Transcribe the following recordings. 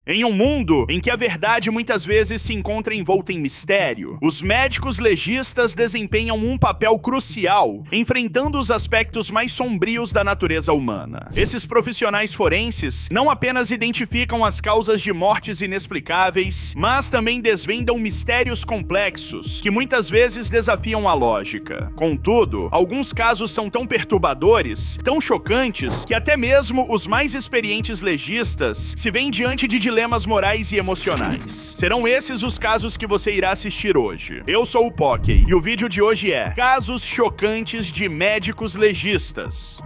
Em um mundo em que a verdade muitas vezes se encontra envolta em mistério, os médicos legistas desempenham um papel crucial, enfrentando os aspectos mais sombrios da natureza humana. Esses profissionais forenses não apenas identificam as causas de mortes inexplicáveis, mas também desvendam mistérios complexos que muitas vezes desafiam a lógica. Contudo, alguns casos são tão perturbadores, tão chocantes, que até mesmo os mais experientes legistas se veem diante de dilemas morais e emocionais. Serão esses os casos que você irá assistir hoje. Eu sou o Poké e o vídeo de hoje é Casos Chocantes de Médicos Legistas.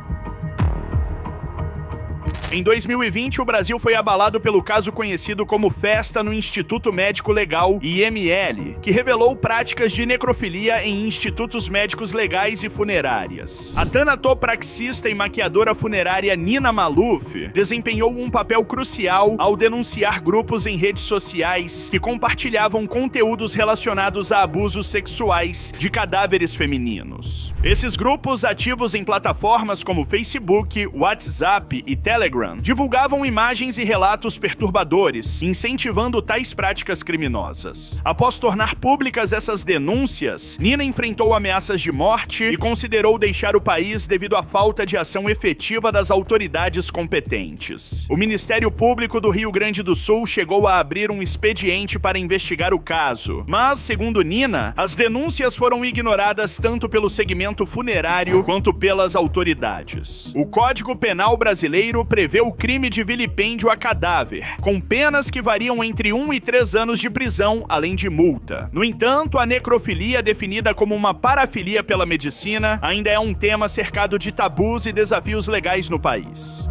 Em 2020, o Brasil foi abalado pelo caso conhecido como Festa no Instituto Médico Legal, IML, que revelou práticas de necrofilia em institutos médicos legais e funerárias. A tanatopraxista e maquiadora funerária Nina Maluf desempenhou um papel crucial ao denunciar grupos em redes sociais que compartilhavam conteúdos relacionados a abusos sexuais de cadáveres femininos. Esses grupos, ativos em plataformas como Facebook, WhatsApp e Telegram, divulgavam imagens e relatos perturbadores, incentivando tais práticas criminosas. Após tornar públicas essas denúncias, Nina enfrentou ameaças de morte e considerou deixar o país devido à falta de ação efetiva das autoridades competentes. O Ministério Público do Rio Grande do Sul chegou a abrir um expediente para investigar o caso, mas, segundo Nina, as denúncias foram ignoradas tanto pelo segmento funerário quanto pelas autoridades. O Código Penal brasileiro prevê o crime de vilipêndio a cadáver, com penas que variam entre 1 e 3 anos de prisão, além de multa. No entanto, a necrofilia, definida como uma parafilia pela medicina, ainda é um tema cercado de tabus e desafios legais no país.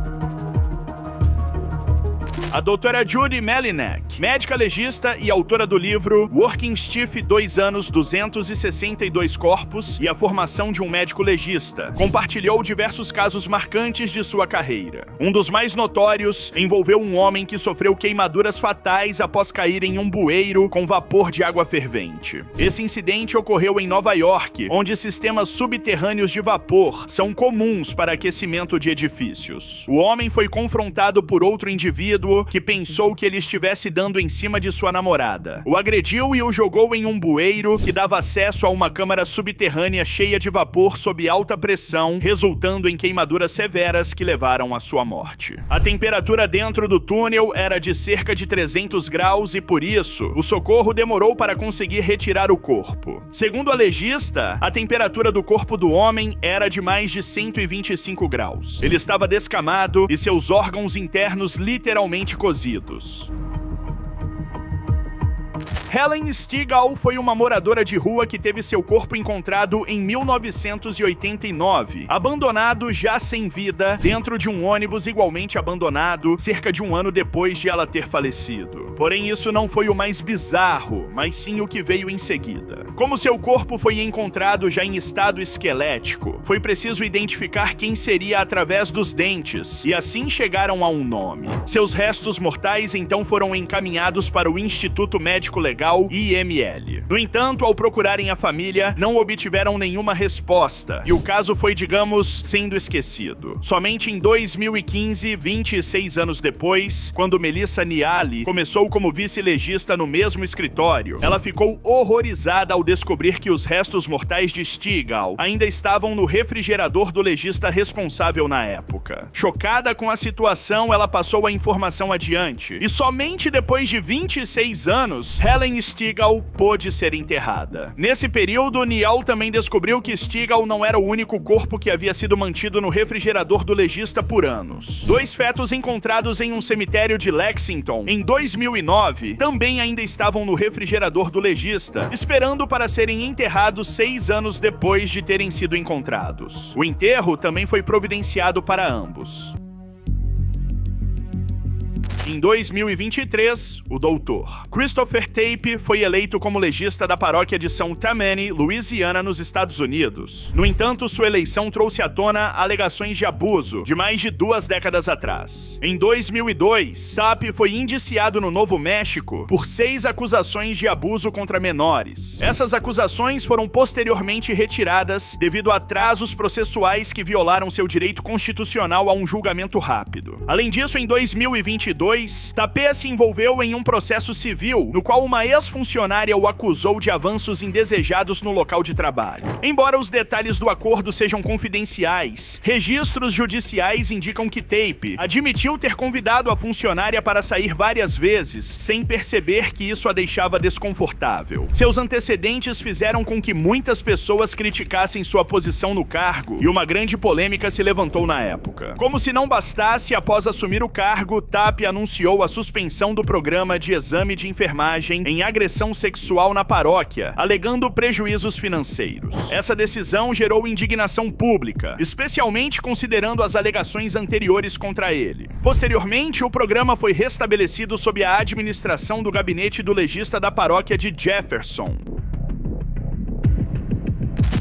A doutora Judy Melinek, médica legista e autora do livro Working Stiff 2 anos, 262 corpos e a formação de um médico legista, compartilhou diversos casos marcantes de sua carreira. Um dos mais notórios envolveu um homem que sofreu queimaduras fatais após cair em um bueiro com vapor de água fervente. Esse incidente ocorreu em Nova York, onde sistemas subterrâneos de vapor são comuns para aquecimento de edifícios. O homem foi confrontado por outro indivíduo que pensou que ele estivesse dando em cima de sua namorada. O agrediu e o jogou em um bueiro que dava acesso a uma câmara subterrânea cheia de vapor sob alta pressão, resultando em queimaduras severas que levaram à sua morte. A temperatura dentro do túnel era de cerca de 300 graus e, por isso, o socorro demorou para conseguir retirar o corpo. Segundo a legista, a temperatura do corpo do homem era de mais de 125 graus. Ele estava descamado e seus órgãos internos literalmente cozidos. Helen Stigall foi uma moradora de rua que teve seu corpo encontrado em 1989, abandonado já sem vida, dentro de um ônibus igualmente abandonado, cerca de um ano depois de ela ter falecido. Porém, isso não foi o mais bizarro, mas sim o que veio em seguida. Como seu corpo foi encontrado já em estado esquelético, foi preciso identificar quem seria através dos dentes, e assim chegaram a um nome. Seus restos mortais então foram encaminhados para o Instituto Médico Legal, IML. No entanto, ao procurarem a família, não obtiveram nenhuma resposta, e o caso foi, digamos, sendo esquecido. Somente em 2015, 26 anos depois, quando Melissa Niali começou como vice-legista no mesmo escritório, ela ficou horrorizada ao descobrir que os restos mortais de Stigall ainda estavam no refrigerador do legista responsável na época. Chocada com a situação, ela passou a informação adiante, e somente depois de 26 anos, Helen Stigall pôde ser enterrada. Nesse período, Nial também descobriu que Stigall não era o único corpo que havia sido mantido no refrigerador do legista por anos. 2 fetos encontrados em um cemitério de Lexington em 2009 também ainda estavam no refrigerador do legista, esperando para serem enterrados 6 anos depois de terem sido encontrados. O enterro também foi providenciado para ambos. Em 2023, o doutor Christopher Tape foi eleito como legista da paróquia de São Tammany, Louisiana, nos Estados Unidos. No entanto, sua eleição trouxe à tona alegações de abuso de mais de 2 décadas atrás. Em 2002, Tape foi indiciado no Novo México por 6 acusações de abuso contra menores. Essas acusações foram posteriormente retiradas devido a atrasos processuais que violaram seu direito constitucional a um julgamento rápido. Além disso, em 2022, 2002, Tapia se envolveu em um processo civil, no qual uma ex-funcionária o acusou de avanços indesejados no local de trabalho. Embora os detalhes do acordo sejam confidenciais, registros judiciais indicam que Tape admitiu ter convidado a funcionária para sair várias vezes, sem perceber que isso a deixava desconfortável. Seus antecedentes fizeram com que muitas pessoas criticassem sua posição no cargo, e uma grande polêmica se levantou na época. Como se não bastasse, após assumir o cargo, Tape anunciou a suspensão do programa de exame de enfermagem em agressão sexual na paróquia, alegando prejuízos financeiros. Essa decisão gerou indignação pública, especialmente considerando as alegações anteriores contra ele. Posteriormente, o programa foi restabelecido sob a administração do gabinete do legista da paróquia de Jefferson.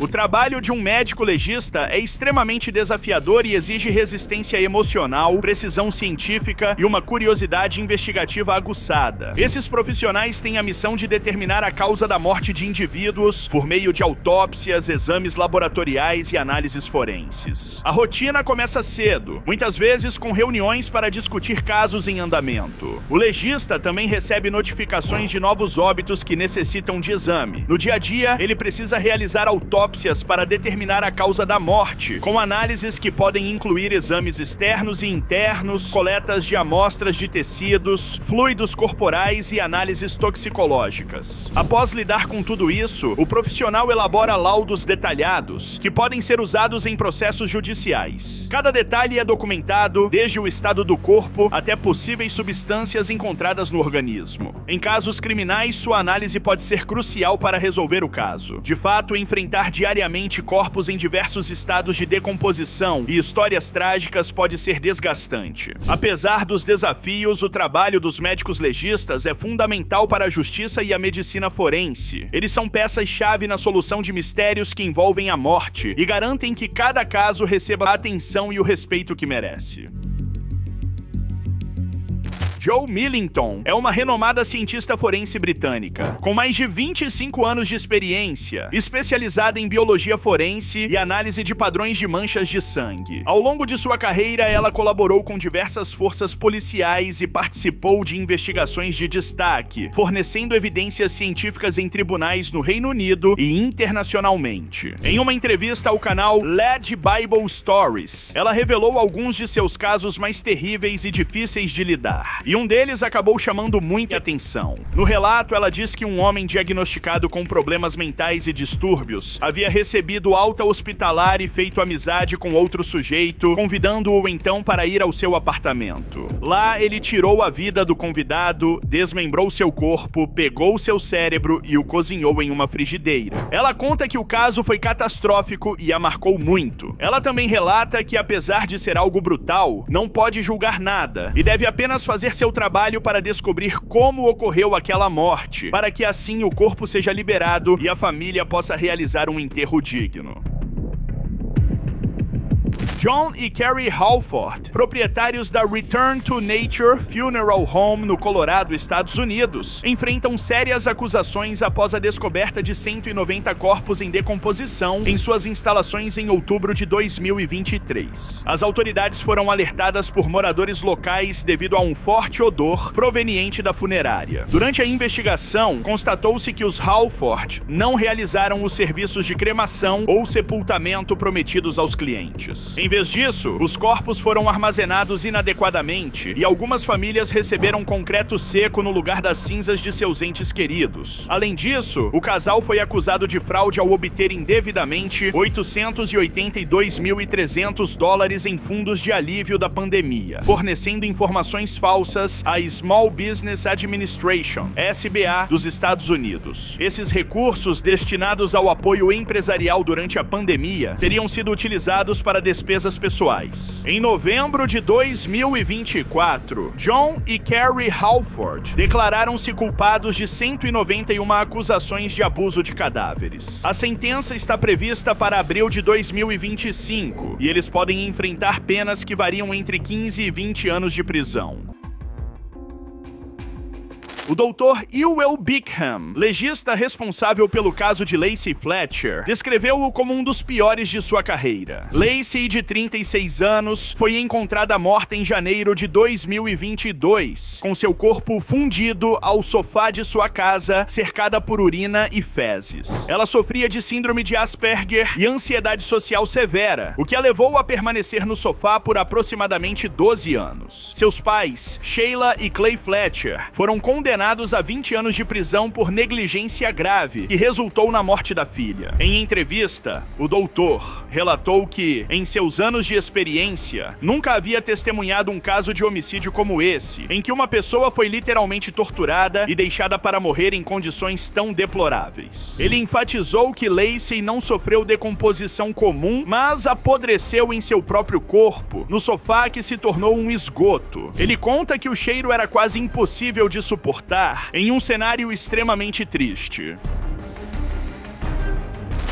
O trabalho de um médico legista é extremamente desafiador e exige resistência emocional, precisão científica e uma curiosidade investigativa aguçada. Esses profissionais têm a missão de determinar a causa da morte de indivíduos por meio de autópsias, exames laboratoriais e análises forenses. A rotina começa cedo, muitas vezes com reuniões para discutir casos em andamento. O legista também recebe notificações de novos óbitos que necessitam de exame. No dia a dia, ele precisa realizar autópsias para determinar a causa da morte, com análises que podem incluir exames externos e internos, coletas de amostras de tecidos, fluidos corporais e análises toxicológicas. Após lidar com tudo isso, o profissional elabora laudos detalhados, que podem ser usados em processos judiciais. Cada detalhe é documentado, desde o estado do corpo até possíveis substâncias encontradas no organismo. Em casos criminais, sua análise pode ser crucial para resolver o caso. De fato, enfrentar diariamente corpos em diversos estados de decomposição e histórias trágicas pode ser desgastante. Apesar dos desafios, o trabalho dos médicos legistas é fundamental para a justiça e a medicina forense. Eles são peças-chave na solução de mistérios que envolvem a morte e garantem que cada caso receba a atenção e o respeito que merece. Jo Millington é uma renomada cientista forense britânica, com mais de 25 anos de experiência, especializada em biologia forense e análise de padrões de manchas de sangue. Ao longo de sua carreira, ela colaborou com diversas forças policiais e participou de investigações de destaque, fornecendo evidências científicas em tribunais no Reino Unido e internacionalmente. Em uma entrevista ao canal Led Bible Stories, ela revelou alguns de seus casos mais terríveis e difíceis de lidar. E um deles acabou chamando muita atenção. No relato, ela diz que um homem diagnosticado com problemas mentais e distúrbios havia recebido alta hospitalar e feito amizade com outro sujeito, convidando-o então para ir ao seu apartamento. Lá, ele tirou a vida do convidado, desmembrou seu corpo, pegou seu cérebro e o cozinhou em uma frigideira. Ela conta que o caso foi catastrófico e a marcou muito. Ela também relata que, apesar de ser algo brutal, não pode julgar nada e deve apenas fazer seu trabalho para descobrir como ocorreu aquela morte, para que assim o corpo seja liberado e a família possa realizar um enterro digno. John e Carrie Halford, proprietários da Return to Nature Funeral Home no Colorado, Estados Unidos, enfrentam sérias acusações após a descoberta de 190 corpos em decomposição em suas instalações em outubro de 2023. As autoridades foram alertadas por moradores locais devido a um forte odor proveniente da funerária. Durante a investigação, constatou-se que os Halford não realizaram os serviços de cremação ou sepultamento prometidos aos clientes. Em vez disso, os corpos foram armazenados inadequadamente e algumas famílias receberam concreto seco no lugar das cinzas de seus entes queridos. Além disso, o casal foi acusado de fraude ao obter indevidamente $882.300 em fundos de alívio da pandemia, fornecendo informações falsas à Small Business Administration, SBA, dos Estados Unidos. Esses recursos, destinados ao apoio empresarial durante a pandemia, teriam sido utilizados para despesas pessoais. Em novembro de 2024, John e Carrie Halford declararam-se culpados de 191 acusações de abuso de cadáveres. A sentença está prevista para abril de 2025 e eles podem enfrentar penas que variam entre 15 e 20 anos de prisão. O Dr. Ewell Bickham, legista responsável pelo caso de Lacey Fletcher, descreveu-o como um dos piores de sua carreira. Lacey, de 36 anos, foi encontrada morta em janeiro de 2022, com seu corpo fundido ao sofá de sua casa, cercada por urina e fezes. Ela sofria de síndrome de Asperger e ansiedade social severa, o que a levou a permanecer no sofá por aproximadamente 12 anos. Seus pais, Sheila e Clay Fletcher, foram condenados a 20 anos de prisão por negligência grave, que resultou na morte da filha. Em entrevista, o doutor relatou que, em seus anos de experiência, nunca havia testemunhado um caso de homicídio como esse, em que uma pessoa foi literalmente torturada e deixada para morrer em condições tão deploráveis. Ele enfatizou que Lacey não sofreu decomposição comum, mas apodreceu em seu próprio corpo, no sofá que se tornou um esgoto. Ele conta que o cheiro era quase impossível de suportar, em um cenário extremamente triste.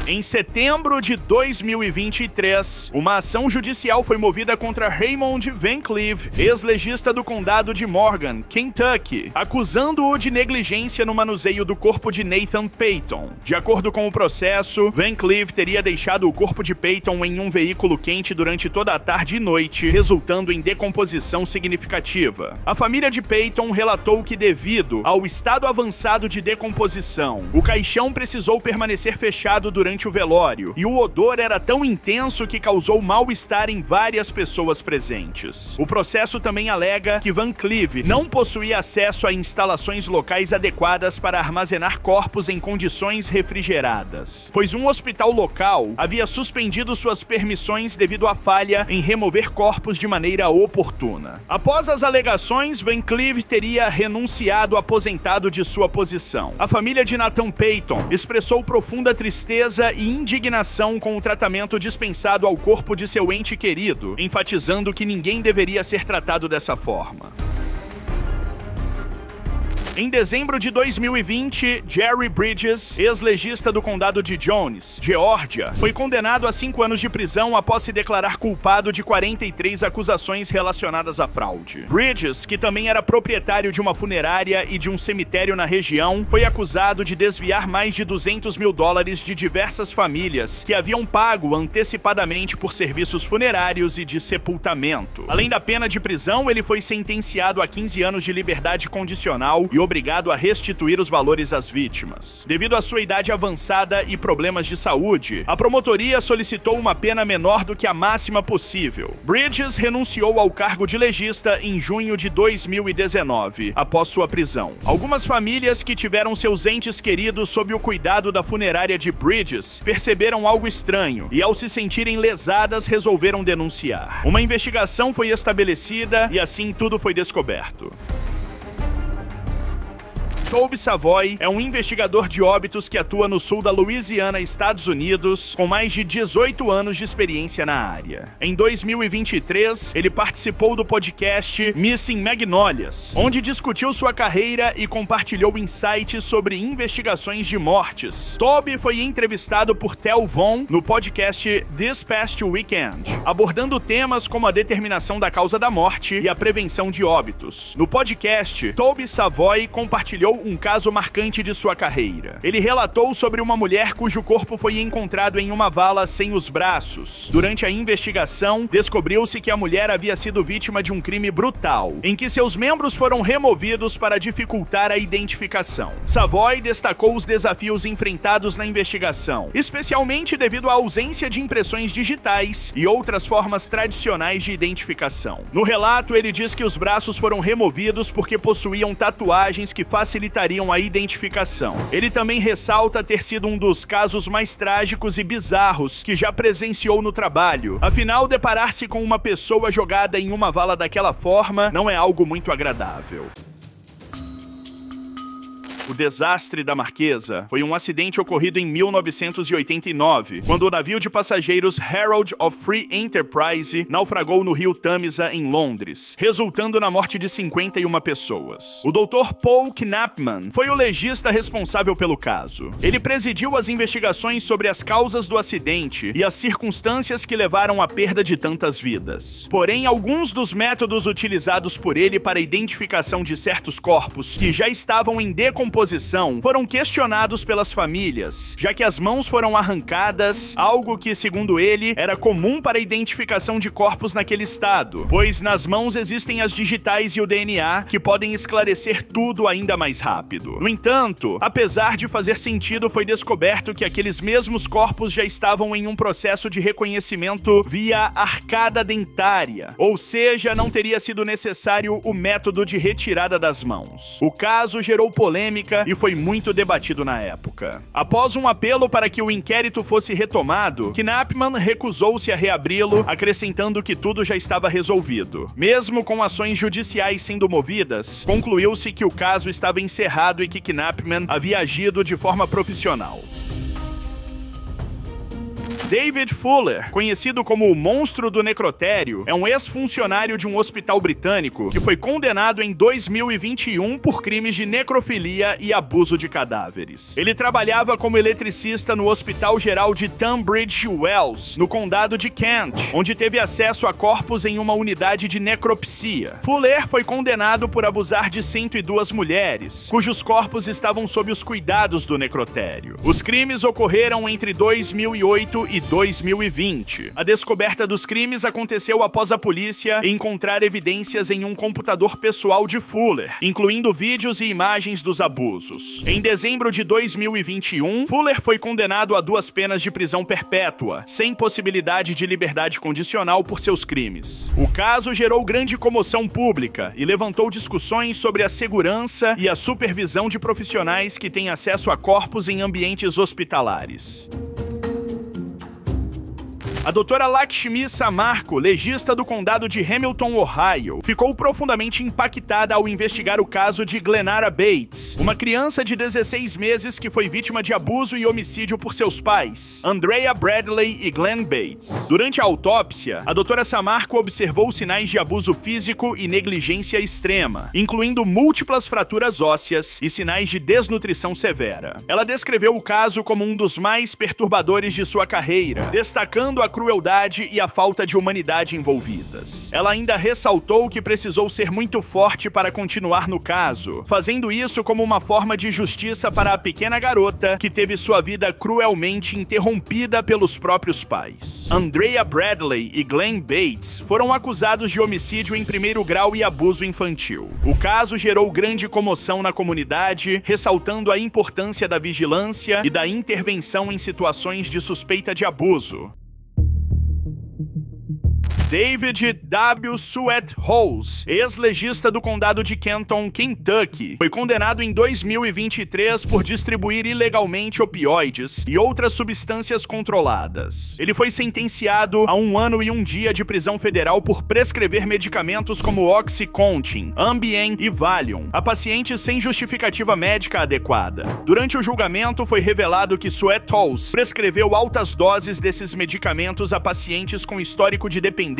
Em setembro de 2023, uma ação judicial foi movida contra Raymond Van Cleave, ex-legista do condado de Morgan, Kentucky, acusando-o de negligência no manuseio do corpo de Nathan Payton. De acordo com o processo, Van Cleave teria deixado o corpo de Payton em um veículo quente durante toda a tarde e noite, resultando em decomposição significativa. A família de Payton relatou que, devido ao estado avançado de decomposição, o caixão precisou permanecer fechado durante o velório, e o odor era tão intenso que causou mal-estar em várias pessoas presentes. O processo também alega que Van Cleave não possuía acesso a instalações locais adequadas para armazenar corpos em condições refrigeradas, pois um hospital local havia suspendido suas permissões devido à falha em remover corpos de maneira oportuna. Após as alegações, Van Cleave teria renunciado aposentado de sua posição. A família de Nathan Payton expressou profunda tristeza e indignação com o tratamento dispensado ao corpo de seu ente querido, enfatizando que ninguém deveria ser tratado dessa forma. Em dezembro de 2020, Jerry Bridges, ex-legista do condado de Jones, Geórgia, foi condenado a 5 anos de prisão após se declarar culpado de 43 acusações relacionadas à fraude. Bridges, que também era proprietário de uma funerária e de um cemitério na região, foi acusado de desviar mais de $200 mil de diversas famílias que haviam pago antecipadamente por serviços funerários e de sepultamento. Além da pena de prisão, ele foi sentenciado a 15 anos de liberdade condicional e obrigado a restituir os valores às vítimas. Devido à sua idade avançada e problemas de saúde, a promotoria solicitou uma pena menor do que a máxima possível. Bridges renunciou ao cargo de legista em junho de 2019, após sua prisão. Algumas famílias que tiveram seus entes queridos sob o cuidado da funerária de Bridges perceberam algo estranho e, ao se sentirem lesadas, resolveram denunciar. Uma investigação foi estabelecida e assim tudo foi descoberto. Toby Savoy é um investigador de óbitos que atua no sul da Louisiana, Estados Unidos, com mais de 18 anos de experiência na área. Em 2023, ele participou do podcast Missing Magnolias, onde discutiu sua carreira e compartilhou insights sobre investigações de mortes. Toby foi entrevistado por Tel Von no podcast This Past Weekend, abordando temas como a determinação da causa da morte e a prevenção de óbitos. No podcast, Toby Savoy compartilhou um caso marcante de sua carreira. Ele relatou sobre uma mulher cujo corpo foi encontrado em uma vala sem os braços. Durante a investigação, descobriu-se que a mulher havia sido vítima de um crime brutal, em que seus membros foram removidos para dificultar a identificação. Savoy destacou os desafios enfrentados na investigação, especialmente devido à ausência de impressões digitais e outras formas tradicionais de identificação. No relato, ele diz que os braços foram removidos porque possuíam tatuagens que facilitariam a identificação. Ele também ressalta ter sido um dos casos mais trágicos e bizarros que já presenciou no trabalho. Afinal, deparar-se com uma pessoa jogada em uma vala daquela forma não é algo muito agradável. O desastre da Marquesa foi um acidente ocorrido em 1989, quando o navio de passageiros Herald of Free Enterprise naufragou no rio Tâmisa, em Londres, resultando na morte de 51 pessoas. O Dr. Paul Knapman foi o legista responsável pelo caso. Ele presidiu as investigações sobre as causas do acidente e as circunstâncias que levaram à perda de tantas vidas. Porém, alguns dos métodos utilizados por ele para a identificação de certos corpos que já estavam em decomposição foram questionados pelas famílias, já que as mãos foram arrancadas, algo que, segundo ele, era comum para a identificação de corpos naquele estado, pois nas mãos existem as digitais e o DNA que podem esclarecer tudo ainda mais rápido. No entanto, apesar de fazer sentido, foi descoberto que aqueles mesmos corpos já estavam em um processo de reconhecimento via arcada dentária, ou seja, não teria sido necessário o método de retirada das mãos. O caso gerou polêmica e foi muito debatido na época. Após um apelo para que o inquérito fosse retomado, Knapman recusou-se a reabri-lo, acrescentando que tudo já estava resolvido. Mesmo com ações judiciais sendo movidas, concluiu-se que o caso estava encerrado e que Knapman havia agido de forma profissional. David Fuller, conhecido como o Monstro do Necrotério, é um ex-funcionário de um hospital britânico que foi condenado em 2021 por crimes de necrofilia e abuso de cadáveres. Ele trabalhava como eletricista no Hospital Geral de Tunbridge Wells, no condado de Kent, onde teve acesso a corpos em uma unidade de necropsia. Fuller foi condenado por abusar de 102 mulheres, cujos corpos estavam sob os cuidados do necrotério. Os crimes ocorreram entre 2008 e 2020. A descoberta dos crimes aconteceu após a polícia encontrar evidências em um computador pessoal de Fuller, incluindo vídeos e imagens dos abusos. Em dezembro de 2021, Fuller foi condenado a 2 penas de prisão perpétua, sem possibilidade de liberdade condicional por seus crimes. O caso gerou grande comoção pública e levantou discussões sobre a segurança e a supervisão de profissionais que têm acesso a corpos em ambientes hospitalares. A doutora Lakshmi Samarco, legista do condado de Hamilton, Ohio, ficou profundamente impactada ao investigar o caso de Glenara Bates, uma criança de 16 meses que foi vítima de abuso e homicídio por seus pais, Andrea Bradley e Glenn Bates. Durante a autópsia, a doutora Samarco observou sinais de abuso físico e negligência extrema, incluindo múltiplas fraturas ósseas e sinais de desnutrição severa. Ela descreveu o caso como um dos mais perturbadores de sua carreira, destacando a crueldade e a falta de humanidade envolvidas. Ela ainda ressaltou que precisou ser muito forte para continuar no caso, fazendo isso como uma forma de justiça para a pequena garota que teve sua vida cruelmente interrompida pelos próprios pais. Andrea Bradley e Glenn Bates foram acusados de homicídio em 1º grau e abuso infantil. O caso gerou grande comoção na comunidade, ressaltando a importância da vigilância e da intervenção em situações de suspeita de abuso. David W. Sweat-Hose, ex-legista do condado de Kenton, Kentucky, foi condenado em 2023 por distribuir ilegalmente opioides e outras substâncias controladas. Ele foi sentenciado a 1 ano e 1 dia de prisão federal por prescrever medicamentos como Oxycontin, Ambien e Valium a pacientes sem justificativa médica adequada. Durante o julgamento, foi revelado que Sweat-Hose prescreveu altas doses desses medicamentos a pacientes com histórico de dependência,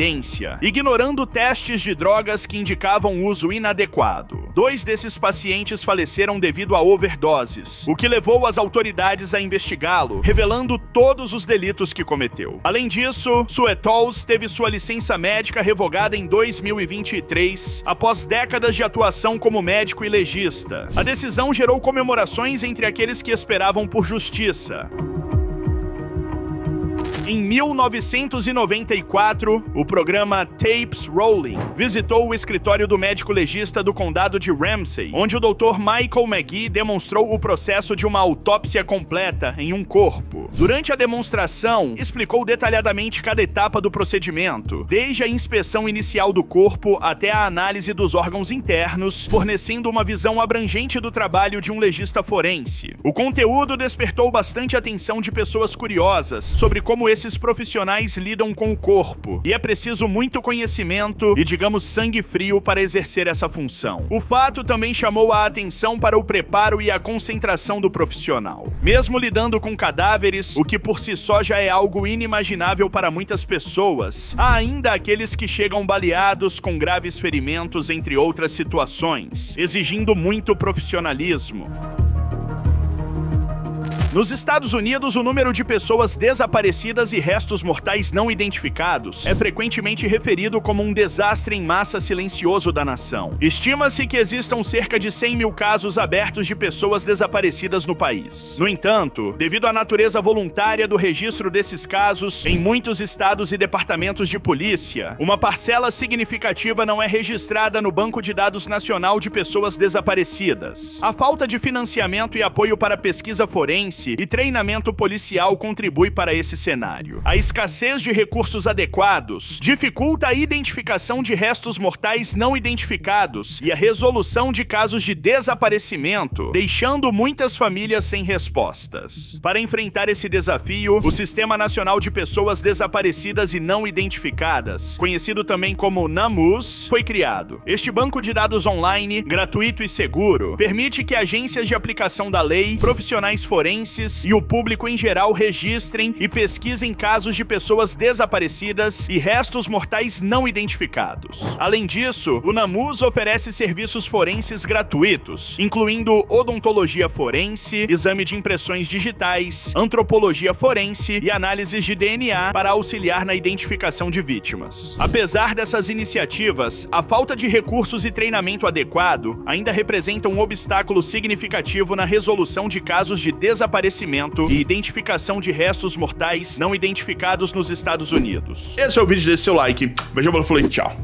ignorando testes de drogas que indicavam uso inadequado. 2 desses pacientes faleceram devido a overdoses, o que levou as autoridades a investigá-lo, revelando todos os delitos que cometeu. Além disso, Sweat-Hose teve sua licença médica revogada em 2023, após décadas de atuação como médico e legista. A decisão gerou comemorações entre aqueles que esperavam por justiça. Em 1994, o programa Tapes Rolling visitou o escritório do médico legista do condado de Ramsey, onde o Dr. Michael McGee demonstrou o processo de uma autópsia completa em um corpo. Durante a demonstração, explicou detalhadamente cada etapa do procedimento, desde a inspeção inicial do corpo até a análise dos órgãos internos, fornecendo uma visão abrangente do trabalho de um legista forense. O conteúdo despertou bastante atenção de pessoas curiosas sobre como esses profissionais lidam com o corpo, e é preciso muito conhecimento e, digamos, sangue frio para exercer essa função. O fato também chamou a atenção para o preparo e a concentração do profissional. Mesmo lidando com cadáveres, o que por si só já é algo inimaginável para muitas pessoas, há ainda aqueles que chegam baleados com graves ferimentos, entre outras situações, exigindo muito profissionalismo. Nos Estados Unidos, o número de pessoas desaparecidas e restos mortais não identificados é frequentemente referido como um desastre em massa silencioso da nação. Estima-se que existam cerca de 100 mil casos abertos de pessoas desaparecidas no país. No entanto, devido à natureza voluntária do registro desses casos em muitos estados e departamentos de polícia, uma parcela significativa não é registrada no Banco de Dados Nacional de Pessoas Desaparecidas. A falta de financiamento e apoio para pesquisa forense e treinamento policial contribui para esse cenário. A escassez de recursos adequados dificulta a identificação de restos mortais não identificados e a resolução de casos de desaparecimento, deixando muitas famílias sem respostas. Para enfrentar esse desafio, o Sistema Nacional de Pessoas Desaparecidas e Não Identificadas, conhecido também como NAMUS, foi criado. Este banco de dados online, gratuito e seguro, permite que agências de aplicação da lei, profissionais forenses e o público em geral registrem e pesquisem casos de pessoas desaparecidas e restos mortais não identificados. Além disso, o NAMUS oferece serviços forenses gratuitos, incluindo odontologia forense, exame de impressões digitais, antropologia forense e análises de DNA para auxiliar na identificação de vítimas. Apesar dessas iniciativas, a falta de recursos e treinamento adequado ainda representa um obstáculo significativo na resolução de casos de desaparecimento e identificação de restos mortais não identificados nos Estados Unidos. Esse é o vídeo, desse seu like. Beijão, falou, tchau.